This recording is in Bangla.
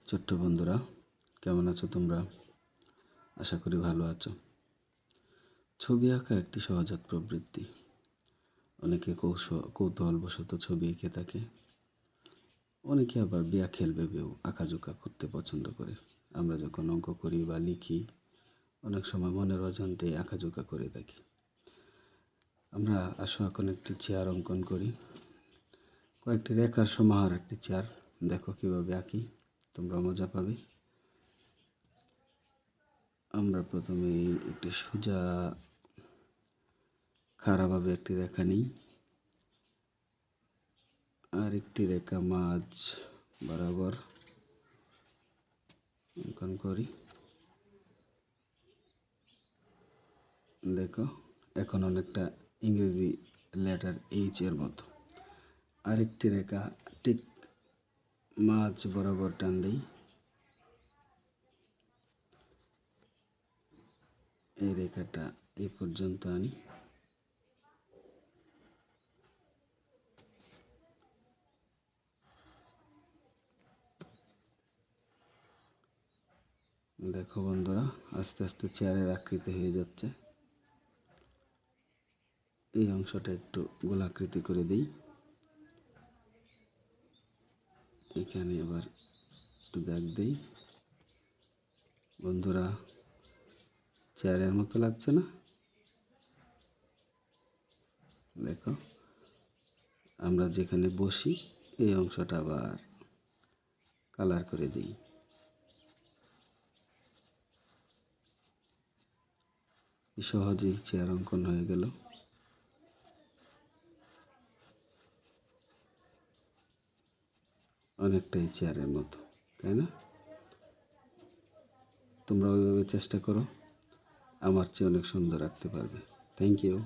ছোট্ট বন্ধুরা, কেমন আছো তোমরা? আশা করি ভালো আছো। ছবি আঁকা একটি সহজাত প্রবৃত্তি। অনেকে কৌতূহলবশত ছবি এঁকে থাকে, অনেকে আবার খেল ভেবেও আঁকাঝোঁকা করতে পছন্দ করে। আমরা যখন অঙ্ক করি বা লিখি, অনেক সময় মনের অজান্তে আঁকাঝোঁকা করে থাকি। আমরা এখন একটি চেয়ার অঙ্কন করি, কয়েকটি রেখার সমাহার একটি চেয়ার। দেখো কীভাবে আঁকি, তোমরা মজা পাবে। আমরা প্রথমে একটি সোজা খাড়াভাবে একটি রেখা নিই, আর একটি রেখা মাঝ বরাবর অঙ্কন করি। দেখো, এখন অনেকটা ইংরেজি লেটার এইচ এর মতো। আরেকটি রেখা ঠিক মাঝ বরাবর টান দিই। এই রেখাটা এই পর্যন্ত আনি। দেখো বন্ধুরা, আস্তে আস্তে চেয়ারের আকৃতি হয়ে যাচ্ছে। এই অংশটা একটু গোলাকৃতি করে দিই। এখানে আবার একটু দাগ দিই। বন্ধুরা, চেয়ারের মতো লাগছে না? দেখো, আমরা যেখানে বসি এই অংশটা আবার কালার করে দিই। সহজেই চেয়ার অঙ্কন হয়ে গেল। অনেকটাই চেয়ারের মতো, তাই না? তোমরা ওইভাবে চেষ্টা করো, আমার চেয়ে অনেক সুন্দর আঁকতে পারবে। Thank you.